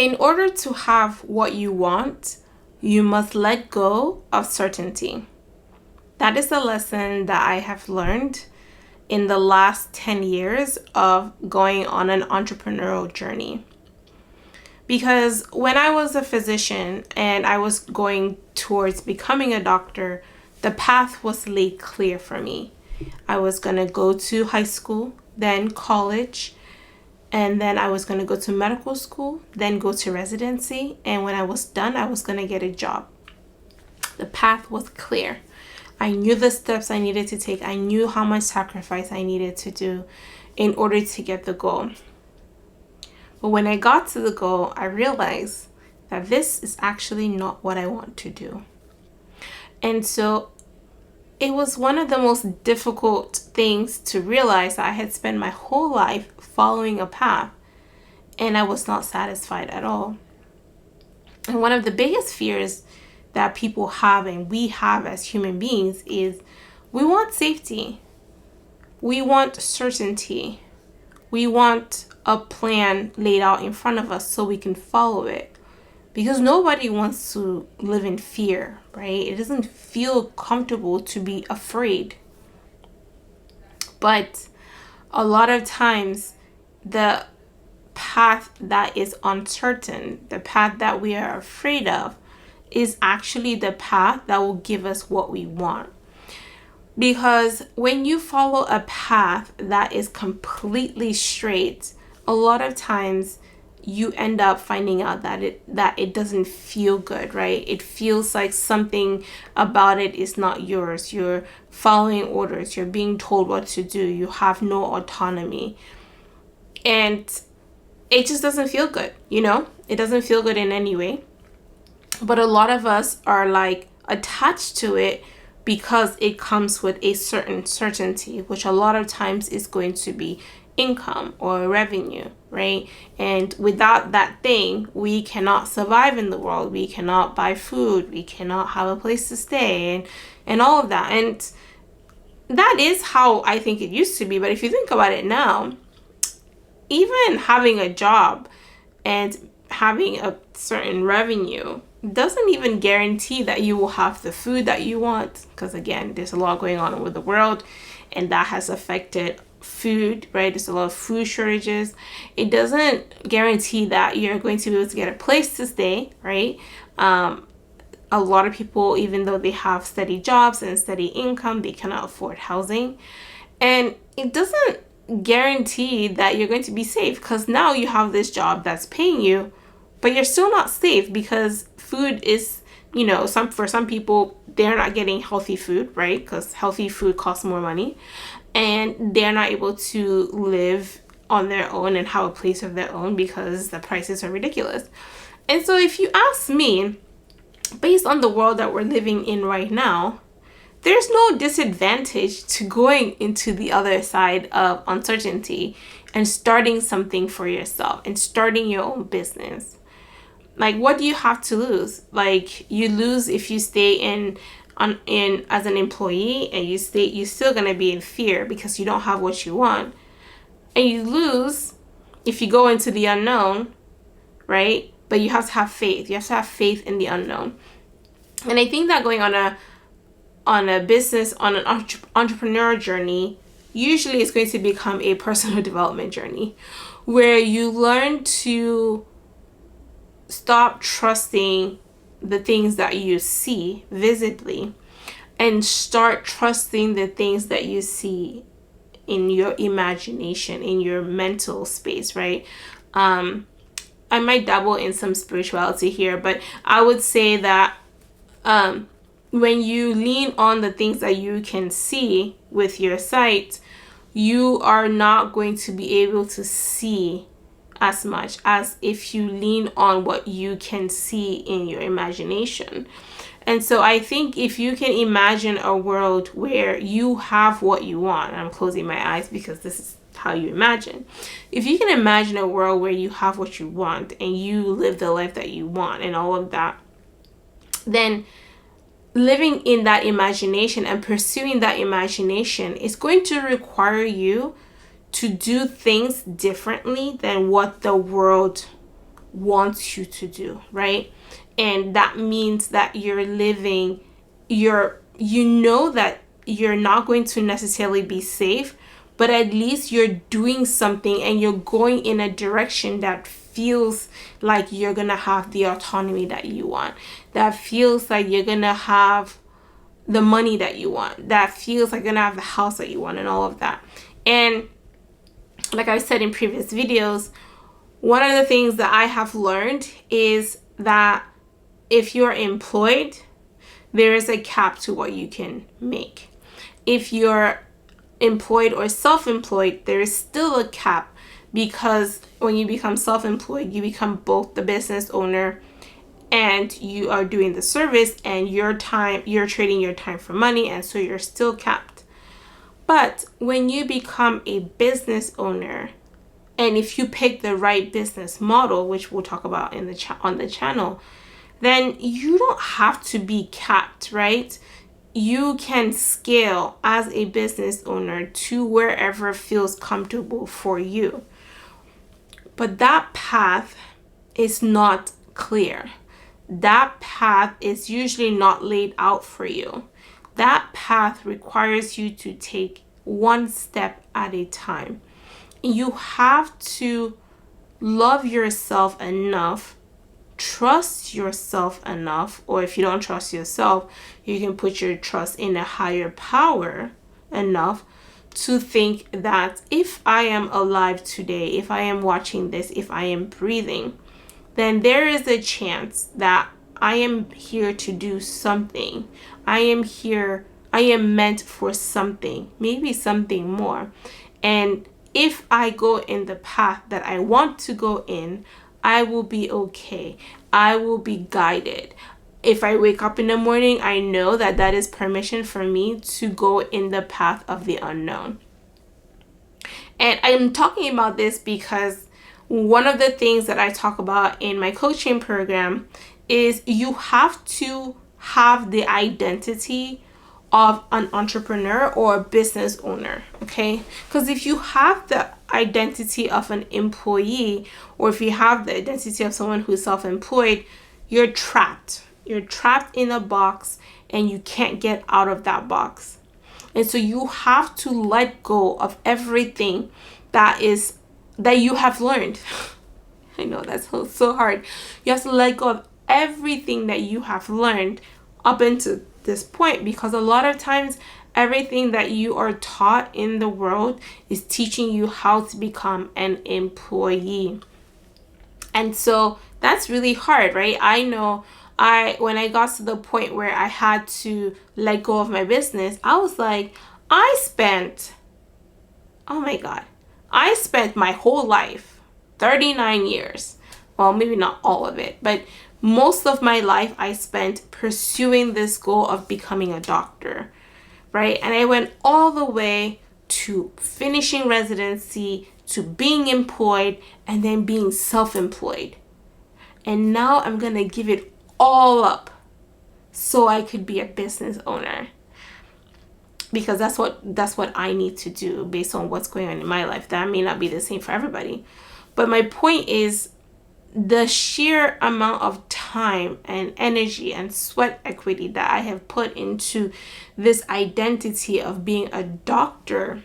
In order to have what you want, you must let go of certainty. That is a lesson that I have learned in the last 10 years of going on an entrepreneurial journey. Because when I was a physician and I was going towards becoming a doctor, the path was laid clear for me. I was going to go to high school, then college, and then I was going to go to medical school, then go to residency. And when I was done, I was going to get a job. The path was clear. I knew the steps I needed to take. I knew how much sacrifice I needed to do in order to get the goal. But when I got to the goal, I realized that this is actually not what I want to do. And so it was one of the most difficult things to realize that I had spent my whole life following a path and I was not satisfied at all. And one of the biggest fears that people have and we have as human beings is we want safety. We want certainty. We want a plan laid out in front of us so we can follow it. Because nobody wants to live in fear, right? It doesn't feel comfortable to be afraid. But a lot of times, the path that is uncertain, the path that we are afraid of, is actually the path that will give us what we want. Because when you follow a path that is completely straight, a lot of times you end up finding out that it doesn't feel good, right? It feels like something about it is not yours. You're following orders. You're being told what to do. You have no autonomy. And it just doesn't feel good, It doesn't feel good in any way. But a lot of us are like attached to it because it comes with a certain certainty, which a lot of times is going to be income or revenue, right? And without that thing, we cannot survive in the world. We cannot buy food. We cannot have a place to stay and all of that. And that is how I think it used to be. But if you think about it now, even having a job and having a certain revenue doesn't even guarantee that you will have the food that you want. Because again, there's a lot going on with the world and that has affected food, right? There's a lot of food shortages. It doesn't guarantee that you're going to be able to get a place to stay, right? A lot of people, even though they have steady jobs and steady income, they cannot afford housing. And it doesn't guarantee that you're going to be safe because now you have this job that's paying you, but you're still not safe because food is, for some people, they're not getting healthy food, right? Because healthy food costs more money. And they're not able to live on their own and have a place of their own because the prices are ridiculous. And so if you ask me, based on the world that we're living in right now, there's no disadvantage to going into the other side of uncertainty and starting something for yourself and starting your own business. Like, what do you have to lose? Like, you lose if you stay in as an employee and you're still going to be in fear because you don't have what you want. And you lose if you go into the unknown, right? But you have to have faith. You have to have faith in the unknown. And I think that going on a business, on an entrepreneur journey, usually is going to become a personal development journey where you learn to stop trusting the things that you see visibly and start trusting the things that you see in your imagination, in your mental space, right? I might dabble in some spirituality here, but I would say that when you lean on the things that you can see with your sight, you are not going to be able to see as much as if you lean on what you can see in your imagination. And so I think if you can imagine a world where you have what you want, and I'm closing my eyes because this is how you imagine. If you can imagine a world where you have what you want and you live the life that you want and all of that, then living in that imagination and pursuing that imagination is going to require you to do things differently than what the world wants you to do, right? And that means that you're living you know that you're not going to necessarily be safe, but at least you're doing something and you're going in a direction that feels like you're gonna have the autonomy that you want, that feels like you're gonna have the money that you want, that feels like you're gonna have the house that you want, and all of that. And like I said in previous videos, one of the things that I have learned is that if you're employed, there is a cap to what you can make. If you're employed or self-employed, there is still a cap, because when you become self-employed, you become both the business owner and you are doing the service, and you're trading your time for money, and so you're still capped. But when you become a business owner, and if you pick the right business model, which we'll talk about in on the channel, then you don't have to be capped, right? You can scale as a business owner to wherever feels comfortable for you. But that path is not clear. That path is usually not laid out for you. That path requires you to take one step at a time. You have to love yourself enough, trust yourself enough, or if you don't trust yourself, you can put your trust in a higher power enough to think that if I am alive today, if I am watching this, if I am breathing, then there is a chance that I am here to do something. I am meant for something, maybe something more. And if I go in the path that I want to go in, I will be okay. I will be guided. If I wake up in the morning, I know that that is permission for me to go in the path of the unknown. And I'm talking about this because one of the things that I talk about in my coaching program is you have to have the identity of an entrepreneur or a business owner, okay? Because if you have the identity of an employee, or if you have the identity of someone who's self-employed, you're trapped. You're trapped in a box and you can't get out of that box. And so you have to let go of everything that you have learned. I know that's so hard. You have to let go of everything that you have learned up until this point, because a lot of times everything that you are taught in the world is teaching you how to become an employee. And so that's really hard, right? I know when I got to the point where I had to let go of my business, I was like, oh my God, I spent my whole life, 39 years, well, maybe not all of it, but most of my life I spent pursuing this goal of becoming a doctor, right? And I went all the way to finishing residency, to being employed, and then being self-employed. And now I'm going to give it all up so I could be a business owner. Because that's what I need to do based on what's going on in my life. That may not be the same for everybody. But my point is, the sheer amount of time and energy and sweat equity that I have put into this identity of being a doctor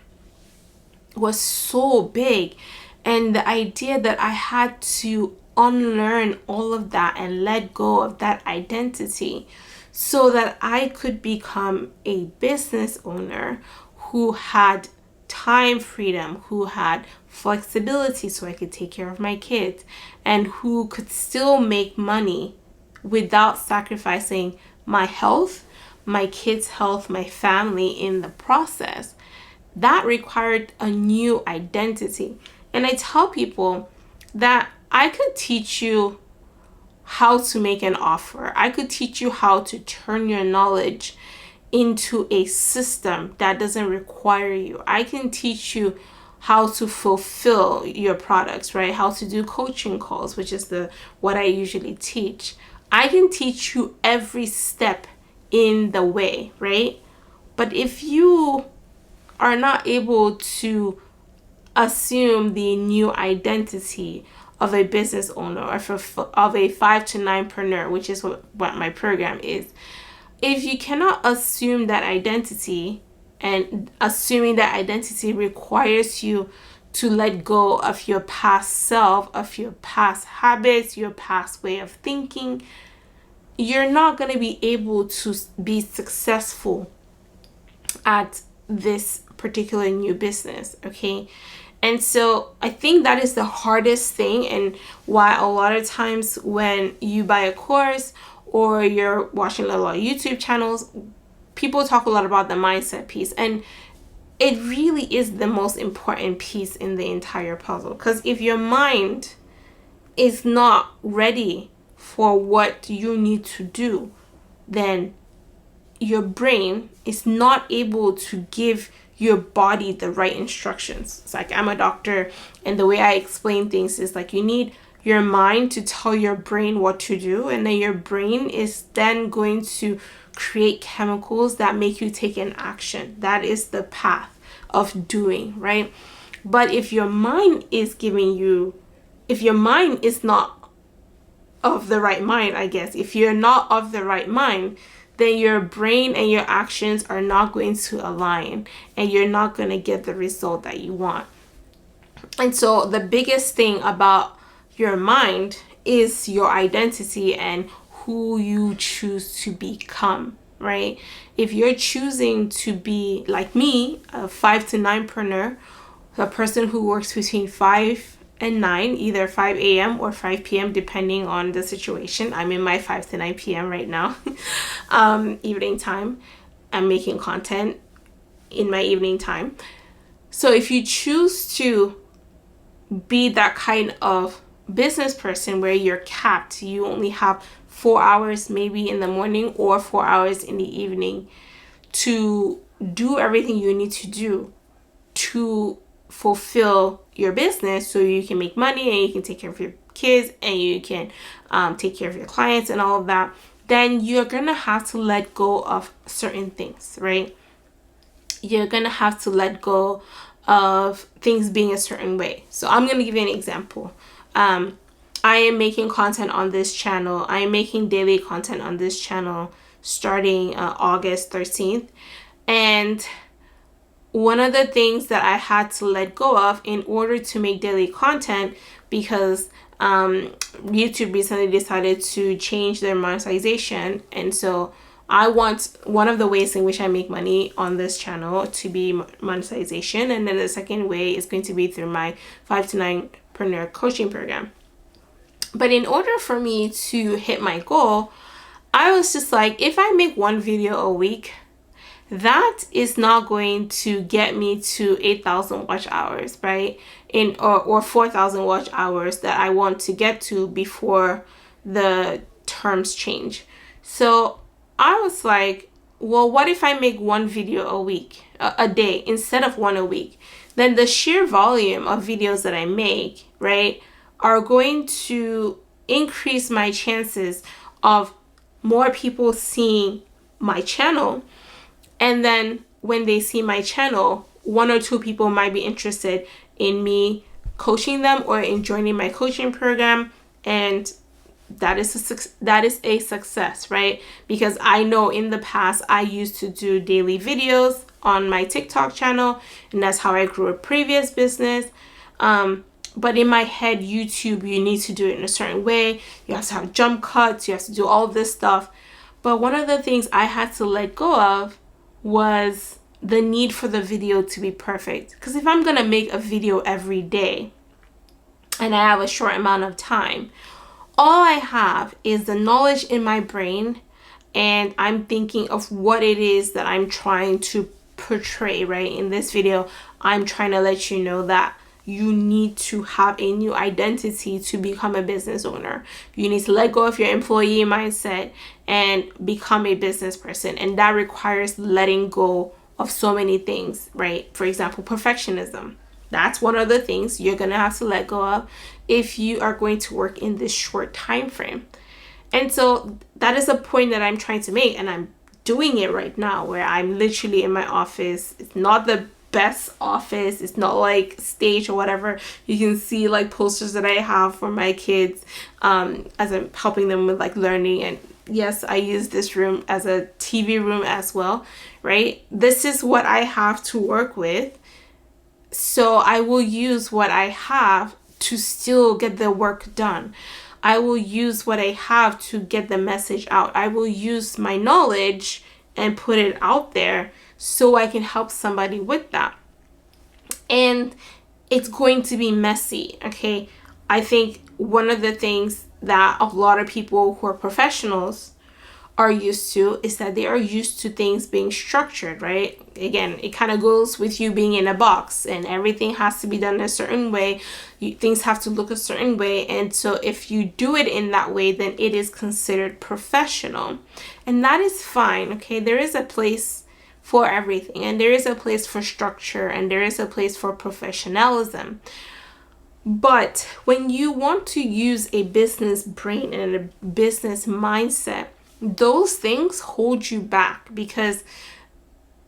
was so big. And the idea that I had to unlearn all of that and let go of that identity so that I could become a business owner who had time freedom, who had flexibility so I could take care of my kids, and who could still make money without sacrificing my health, my kids' health, my family in the process. That required a new identity. And I tell people that I could teach you how to make an offer. I could teach you how to turn your knowledge into a system that doesn't require you. I can teach you how to fulfill your products, right? How to do coaching calls, which is what I usually teach. I can teach you every step in the way, right? But if you are not able to assume the new identity of a business owner, or of a 5 to 9preneur, which is what my program is. If you cannot assume that identity, and assuming that identity requires you to let go of your past self, of your past habits, your past way of thinking, you're not going to be able to be successful at this particular new business, okay? And so I think that is the hardest thing, and why a lot of times when you buy a course or you're watching a lot of YouTube channels, people talk a lot about the mindset piece, and it really is the most important piece in the entire puzzle. Because if your mind is not ready for what you need to do, then your brain is not able to give your body the right instructions. It's like, I'm a doctor, and the way I explain things is like, you need your mind to tell your brain what to do, and then your brain is then going to create chemicals that make you take an action. That is the path of doing, right? But if your mind is not of the right mind, I guess, if you're not of the right mind, then your brain and your actions are not going to align, and you're not going to get the result that you want. And so the biggest thing about your mind is your identity and who you choose to become, right? If you're choosing to be like me, a 5 to 9preneur, a person who works between 5 and 9, either 5 a.m. or 5 p.m. depending on the situation. I'm in my 5 to 9 p.m. right now, evening time. I'm making content in my evening time. So if you choose to be that kind of business person where you're capped, you only have 4 hours maybe in the morning or 4 hours in the evening to do everything you need to do to fulfill your business, so you can make money and you can take care of your kids and you can take care of your clients and all of that, then you're gonna have to let go of certain things, right? You're gonna have to let go of things being a certain way. So I'm gonna give you an example. I am making content on this channel. I am making daily content on this channel starting August 13th. And one of the things that I had to let go of in order to make daily content, because YouTube recently decided to change their monetization, and so I want one of the ways in which I make money on this channel to be monetization, and then the second way is going to be through my 5 to 9preneur coaching program. But in order for me to hit my goal, I was just like, if I make one video a week, that is not going to get me to 8,000 watch hours, right? Or 4,000 watch hours that I want to get to before the terms change. So I was like, well, what if I make one video a day instead of one a week? Then the sheer volume of videos that I make, right, are going to increase my chances of more people seeing my channel. And then when they see my channel, 1 or 2 people might be interested in me coaching them or in joining my coaching program. And that is a success, right? Because I know in the past I used to do daily videos on my TikTok channel, and that's how I grew a previous business. But in my head, YouTube, you need to do it in a certain way. You have to have jump cuts. You have to do all this stuff. But one of the things I had to let go of was the need for the video to be perfect. Because if I'm going to make a video every day and I have a short amount of time, all I have is the knowledge in my brain, and I'm thinking of what it is that I'm trying to portray, right? In this video, I'm trying to let you know that you need to have a new identity to become a business owner. You need to let go of your employee mindset and become a business person. And that requires letting go of so many things, right? For example, perfectionism. That's one of the things you're going to have to let go of if you are going to work in this short time frame. And so that is a point that I'm trying to make, and I'm doing it right now, where I'm literally in my office. It's not the best office. It's not like stage or whatever. You can see like posters that I have for my kids as I'm helping them with like learning. And yes, I use this room as a TV room as well, right? This is what I have to work with. So I will use what I have to still get the work done. I will use what I have to get the message out. I will use my knowledge and put it out there so I can help somebody with that. And it's going to be messy, okay? I think one of the things that a lot of people who are professionals are used to is that they are used to things being structured, right? Again, it kind of goes with you being in a box and everything has to be done a certain way. Things have to look a certain way. And so if you do it in that way, then it is considered professional. And that is fine, okay? There is a place for everything, and there is a place for structure, and there is a place for professionalism. But when you want to use a business brain and a business mindset, those things hold you back because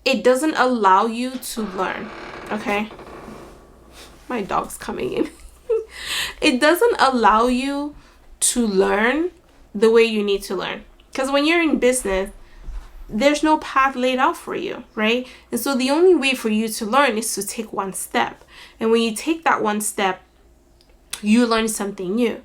it doesn't allow you to learn, okay? My dog's coming in. It doesn't allow you to learn the way you need to learn. Because when you're in business, there's no path laid out for you, right? And so the only way for you to learn is to take one step. And when you take that one step, you learn something new.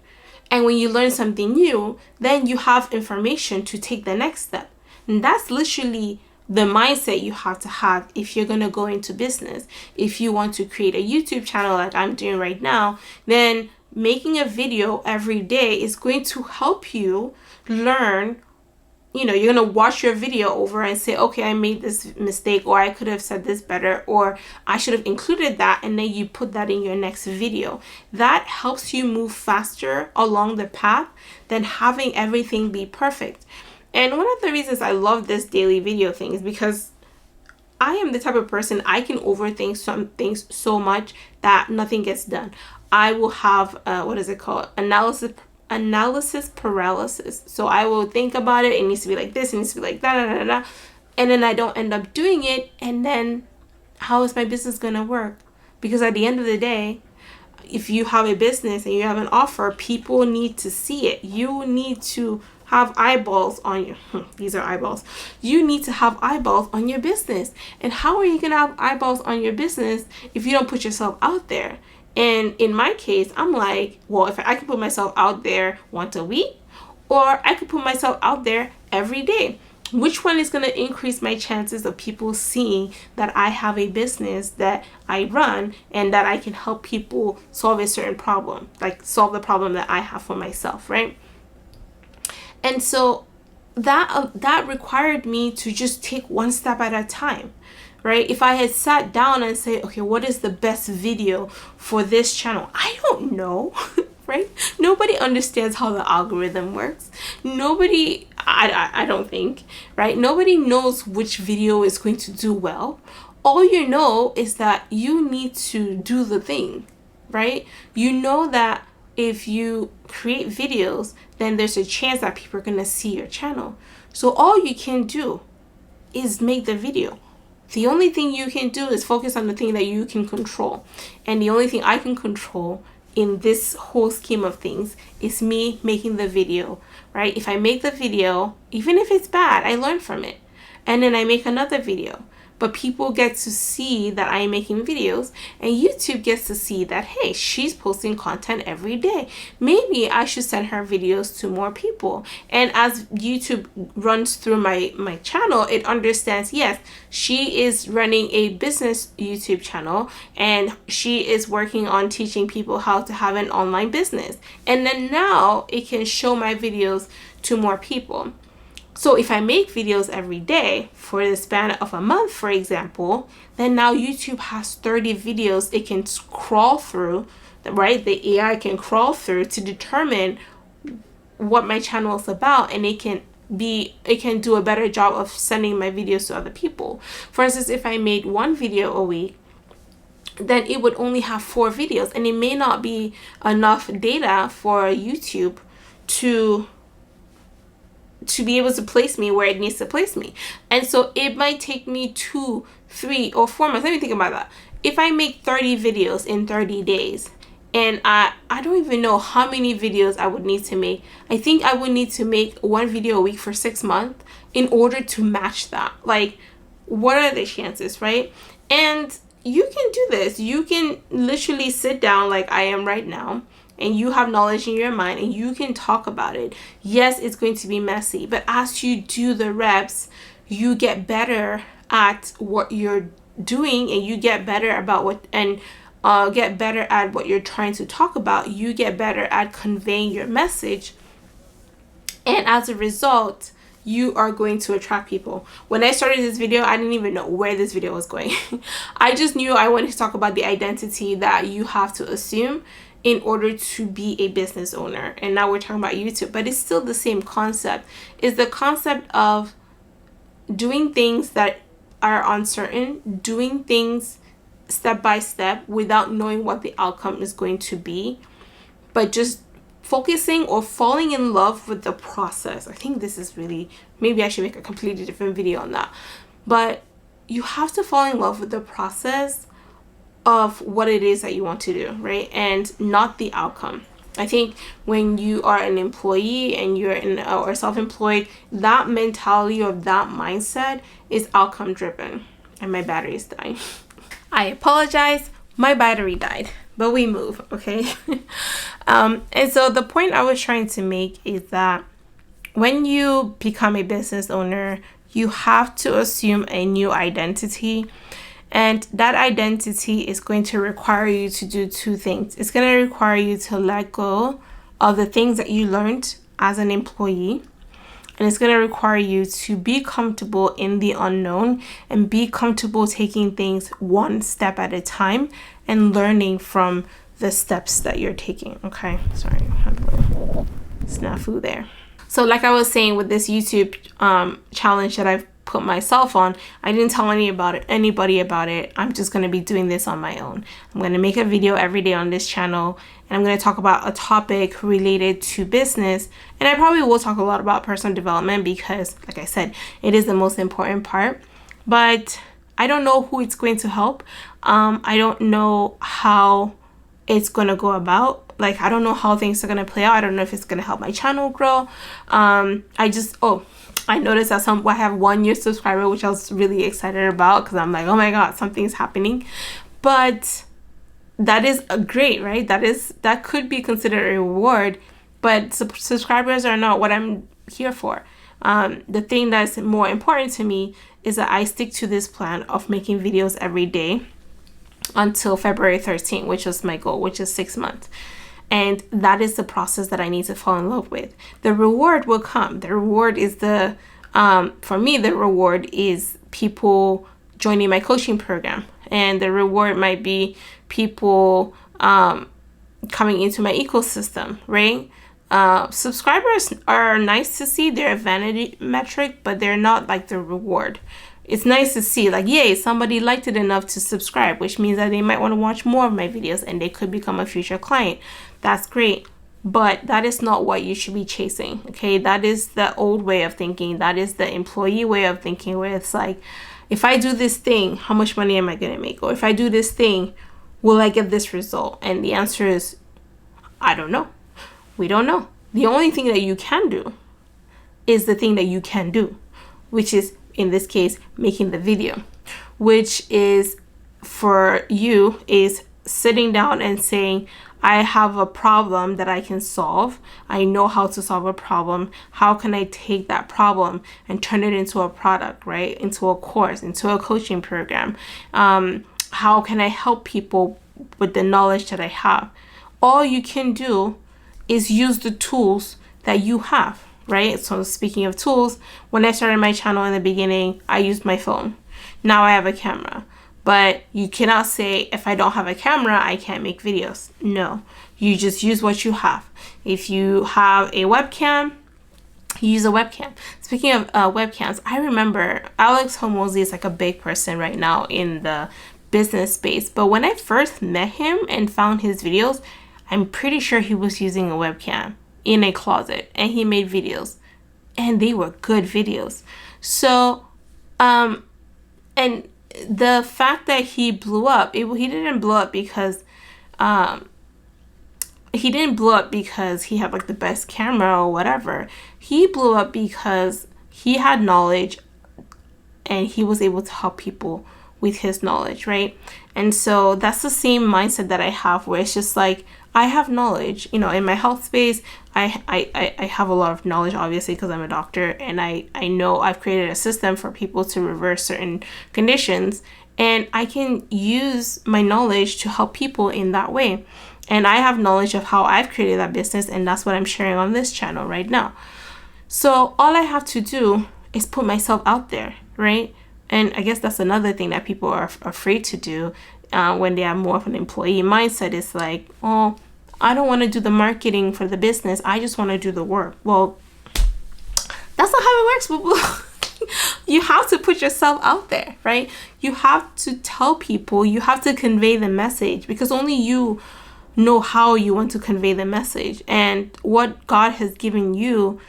And when you learn something new, then you have information to take the next step. And that's literally the mindset you have to have if you're going to go into business. If you want to create a YouTube channel like I'm doing right now, then making a video every day is going to help you learn. You're going to watch your video over and say, okay, I made this mistake, or I could have said this better, or I should have included that, and then you put that in your next video. That helps you move faster along the path than having everything be perfect. And one of the reasons I love this daily video thing is because I am the type of person, I can overthink some things so much that nothing gets done. I will have, analysis paralysis. So I will think about it. It needs to be like this. It needs to be like that. And then I don't end up doing it. And then how is my business going to work? Because at the end of the day, if you have a business and you have an offer, people need to see it. You need to have eyeballs on your, these are eyeballs. You need to have eyeballs on your business. And how are you going to have eyeballs on your business if you don't put yourself out there? And in my case, I'm like, well, if I can put myself out there once a week, or I could put myself out there every day, which one is going to increase my chances of people seeing that I have a business that I run and that I can help people solve a certain problem, like solve the problem that I have for myself, right? And so that required me to just take one step at a time. Right? If I had sat down and say, okay, what is the best video for this channel? I don't know, right? Nobody understands how the algorithm works. Nobody, I don't think, right? Nobody knows which video is going to do well. All you know is that you need to do the thing, right? You know that if you create videos, then there's a chance that people are going to see your channel. So all you can do is make the video. The only thing you can do is focus on the thing that you can control. And the only thing I can control in this whole scheme of things is me making the video, right? If I make the video, even if it's bad, I learn from it. And then I make another video. But people get to see that I'm making videos, and YouTube gets to see that, hey, she's posting content every day. Maybe I should send her videos to more people. And as YouTube runs through my channel, it understands, yes, she is running a business YouTube channel, and she is working on teaching people how to have an online business. And then now it can show my videos to more people. So if I make videos every day for the span of a month, for example, then now YouTube has 30 videos it can crawl through, right? The AI can crawl through to determine what my channel is about, and it can do a better job of sending my videos to other people. For instance, if I made one video a week, then it would only have 4 videos, and it may not be enough data for YouTube to to be able to place me where it needs to place me. And so it might take me 2, 3, or 4 months. Let me think about that. If I make 30 videos in 30 days, and I don't even know how many videos I would need to make. I think I would need to make 1 video a week for 6 months in order to match that. Like, what are the chances, right? And you can do this. You can literally sit down like I am right now, and you have knowledge in your mind, and you can talk about it. Yes, it's going to be messy, but as you do the reps, you get better at what you're doing, and you get better about what, and get better at what you're trying to talk about. You get better at conveying your message, and as a result, you are going to attract people. When I started this video, I didn't even know where this video was going. I just knew I wanted to talk about the identity that you have to assume in order to be a business owner. And now we're talking about YouTube, but it's still the same concept. It's the concept of doing things that are uncertain, doing things step by step without knowing what the outcome is going to be, but just focusing or falling in love with the process. I think this is really, maybe I should make a completely different video on that. But you have to fall in love with the process of what it is that you want to do, right? And not the outcome. I think when you are an employee and you're or self-employed, that mentality or that mindset is outcome driven. And my battery is dying. I apologize, my battery died, but we move, okay? And so the point I was trying to make is that when you become a business owner, you have to assume a new identity. And that identity is going to require you to do 2 things. It's going to require you to let go of the things that you learned as an employee. And it's going to require you to be comfortable in the unknown and be comfortable taking things 1 step at a time and learning from the steps that you're taking. Okay, sorry, I have a little snafu there. So like I was saying with this YouTube challenge that I've put myself on, I didn't tell anybody about it. I'm just going to be doing this on my own. I'm going to make a video every day on this channel, and I'm going to talk about a topic related to business. And I probably will talk a lot about personal development because, like I said, it is the most important part. But I don't know who it's going to help. I don't know how it's going to go about. Like, I don't know how things are going to play out. I don't know if it's going to help my channel grow. I noticed that I have 1 new subscriber, which I was really excited about because I'm like, oh my God, something's happening. But that is great, right? That could be considered a reward, but subscribers are not what I'm here for. The thing that's more important to me is that I stick to this plan of making videos every day until February 13th, which was my goal, which is 6 months. And that is the process that I need to fall in love with. The reward will come. The reward is for me, the reward is people joining my coaching program. And the reward might be people coming into my ecosystem, right? Subscribers are nice to see. They're a vanity metric, but they're not like the reward. It's nice to see, like, yay, somebody liked it enough to subscribe, which means that they might want to watch more of my videos and they could become a future client. That's great. But that is not what you should be chasing, okay? That is the old way of thinking. That is the employee way of thinking, where it's like, if I do this thing, how much money am I going to make? Or if I do this thing, will I get this result? And the answer is, I don't know. We don't know. The only thing that you can do is the thing that you can do, which is, in this case, making the video, which is for you is sitting down and saying, I have a problem that I can solve. I know how to solve a problem. How can I take that problem and turn it into a product, right? Into a course, into a coaching program. How can I help people with the knowledge that I have? All you can do is use the tools that you have, right? So speaking of tools, when I started my channel in the beginning, I used my phone. Now I have a camera. But you cannot say, if I don't have a camera, I can't make videos. No, you just use what you have. If you have a webcam, you use a webcam. Speaking of webcams, I remember Alex Hormozi is like a big person right now in the business space. But when I first met him and found his videos, I'm pretty sure he was using a webcam in a closet and he made videos. and they were good videos. So, and the fact that he blew up, he didn't blow up because, he had like the best camera or whatever. He blew up because he had knowledge and he was able to help people with his knowledge, right? And so that's the same mindset that I have, where it's just like, I have knowledge, in my health space. I have a lot of knowledge, obviously, because I'm a doctor, and I know I've created a system for people to reverse certain conditions, and I can use my knowledge to help people in that way. And I have knowledge of how I've created that business, and that's what I'm sharing on this channel right now. So all I have to do is put myself out there, right? And I guess that's another thing that people are afraid to do when they have more of an employee mindset. Is like, oh, I don't want to do the marketing for the business. I just want to do the work. Well, that's not how it works, people. You have to put yourself out there, right? You have to tell people, you have to convey the message, because only you know how you want to convey the message. And what God has given you,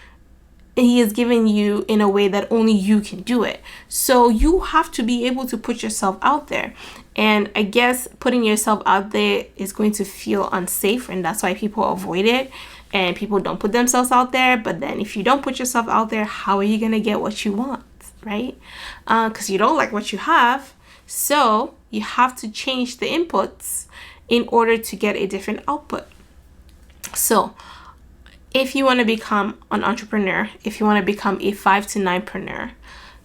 He has given you in a way that only you can do it. So you have to be able to put yourself out there. And I guess putting yourself out there is going to feel unsafe, and that's why people avoid it and people don't put themselves out there. But then if you don't put yourself out there, how are you going to get what you want, right? Because you don't like what you have. So you have to change the inputs in order to get a different output. So if you want to become an entrepreneur, if you want to become a 5 to 9preneur,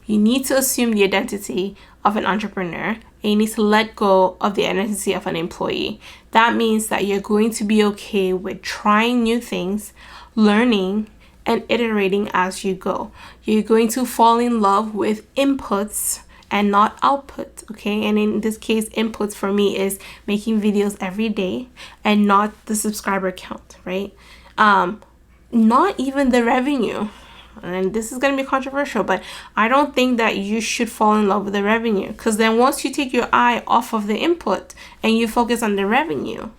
you need to assume the identity of an entrepreneur, and you need to let go of the identity of an employee. That means that you're going to be okay with trying new things, learning, and iterating as you go. You're going to fall in love with inputs and not output, okay? And in this case, inputs for me is making videos every day and not the subscriber count, right? Not even the revenue. And this is going to be controversial, but I don't think that you should fall in love with the revenue, because then once you take your eye off of the input and you focus on the revenue,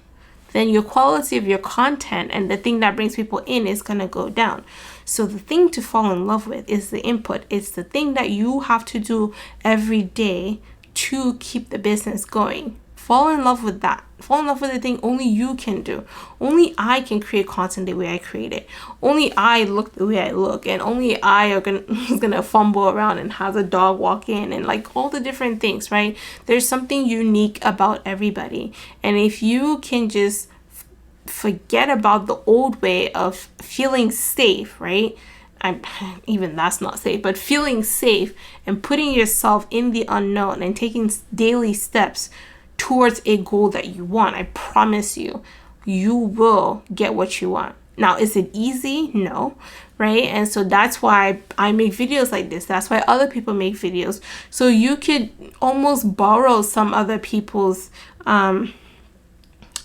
then your quality of your content and the thing that brings people in is going to go down. So the thing to fall in love with is the input. It's the thing that you have to do every day to keep the business going. Fall in love with that. Fall in love with the thing only you can do. Only I can create content the way I create it. Only I look the way I look. And only I are gonna fumble around and have a dog walk in and like all the different things, right? There's something unique about everybody. And if you can just forget about the old way of feeling safe, right? Even that's not safe, but feeling safe and putting yourself in the unknown and taking daily steps towards a goal that you want, I promise you, you will get what you want. Now, is it easy? No, right? And so that's why I make videos like this. That's why other people make videos. So you could almost borrow some other people's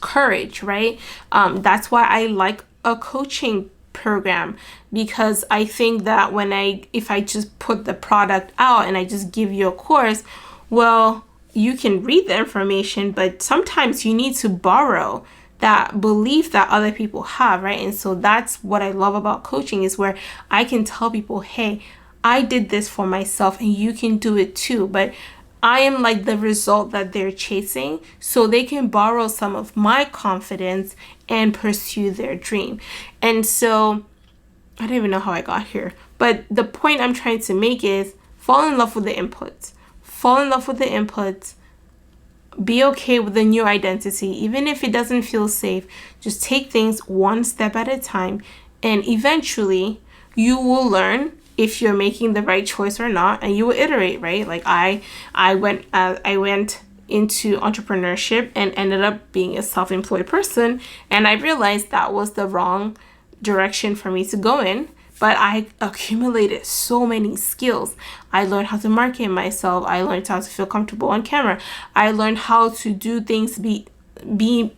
courage, right? That's why I like a coaching program, because I think that if I just put the product out and I just give you a course, well, you can read the information, but sometimes you need to borrow that belief that other people have, right? And so that's what I love about coaching, is where I can tell people, hey, I did this for myself and you can do it too. But I am like the result that they're chasing, so they can borrow some of my confidence and pursue their dream. And so I don't even know how I got here, but the point I'm trying to make is fall in love with the inputs. Fall in love with the inputs. Be okay with the new identity. Even if it doesn't feel safe, just take things one step at a time, and eventually you will learn if you're making the right choice or not, and you will iterate, right? Like I went into entrepreneurship and ended up being a self-employed person, and I realized that was the wrong direction for me to go in. But I accumulated so many skills. I learned how to market myself. I learned how to feel comfortable on camera. I learned how to do things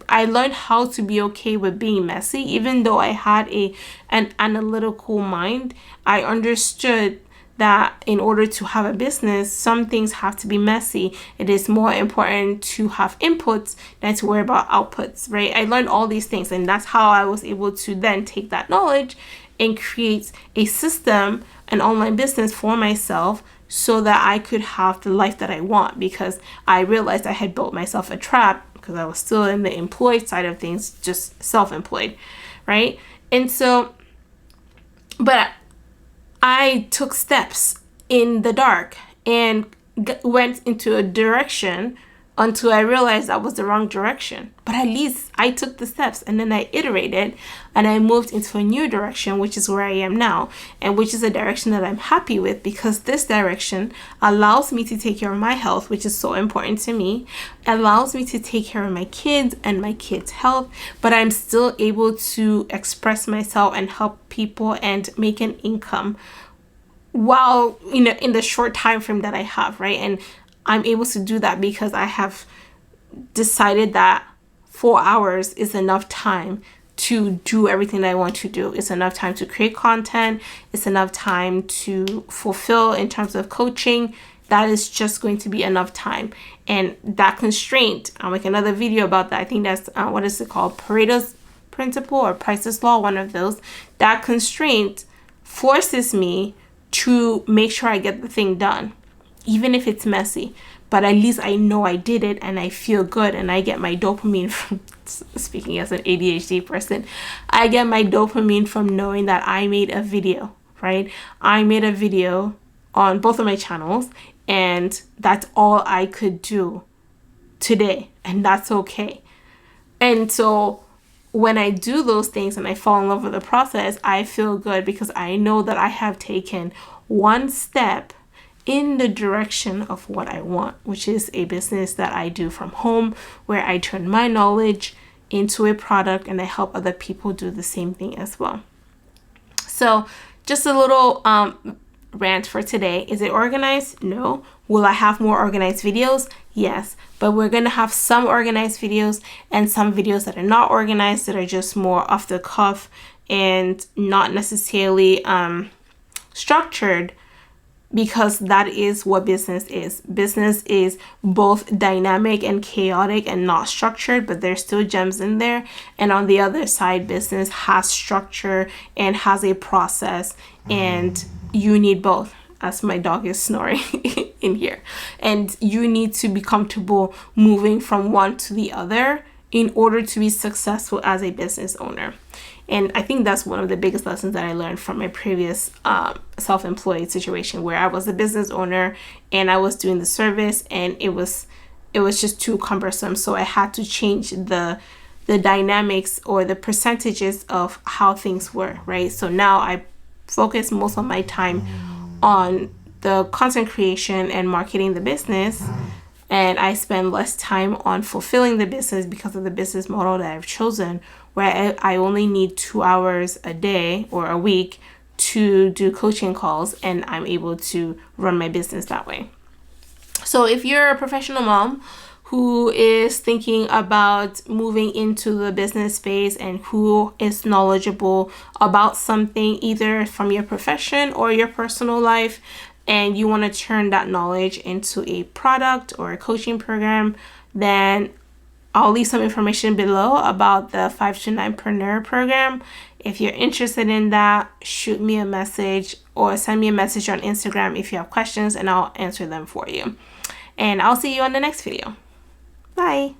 I learned how to be okay with being messy. Even though I had an analytical mind, I understood that in order to have a business, some things have to be messy. It is more important to have inputs than to worry about outputs, right? I learned all these things, and that's how I was able to then take that knowledge and create a system, an online business for myself so that I could have the life that I want, because I realized I had built myself a trap because I was still in the employed side of things, just self-employed, right? And so, but I took steps in the dark and went into a direction until I realized that was the wrong direction. But at least I took the steps, and then I iterated and I moved into a new direction, which is where I am now, and which is a direction that I'm happy with, because this direction allows me to take care of my health, which is so important to me, allows me to take care of my kids and my kids' health, but I'm still able to express myself and help people and make an income while, you know, in the short time frame that I have, right? And I'm able to do that because I have decided that 4 hours is enough time to do everything that I want to do. It's enough time to create content. It's enough time to fulfill in terms of coaching. That is just going to be enough time. And that constraint, I'll make another video about that. I think that's, what is it called? Pareto's principle or Price's law, one of those. That constraint forces me to make sure I get the thing done, even if it's messy. But at least I know I did it and I feel good, and I get my dopamine from, speaking as an ADHD person, I get my dopamine from knowing that I made a video, right? I made a video on both of my channels, and that's all I could do today, and that's okay. And so when I do those things and I fall in love with the process, I feel good because I know that I have taken one step in the direction of what I want, which is a business that I do from home, where I turn my knowledge into a product and I help other people do the same thing as well. So just a little rant for today. Is it organized? No. Will I have more organized videos? Yes. But we're going to have some organized videos and some videos that are not organized, that are just more off the cuff and not necessarily structured, because that is what business is. Business is both dynamic and chaotic and not structured, but there's still gems in there. And on the other side, business has structure and has a process, and you need both, as my dog is snoring in here. And you need to be comfortable moving from one to the other in order to be successful as a business owner. And I think that's one of the biggest lessons that I learned from my previous self-employed situation, where I was a business owner and I was doing the service, and it was just too cumbersome. So I had to change the dynamics or the percentages of how things were, right? So now I focus most of my time on the content creation and marketing the business, and I spend less time on fulfilling the business because of the business model that I've chosen, where I only need 2 hours a day or a week to do coaching calls, and I'm able to run my business that way. So if you're a professional mom who is thinking about moving into the business space and who is knowledgeable about something, either from your profession or your personal life, and you want to turn that knowledge into a product or a coaching program, then I'll leave some information below about the 5 to 9preneur program. If you're interested in that, shoot me a message or send me a message on Instagram if you have questions, and I'll answer them for you. And I'll see you on the next video. Bye.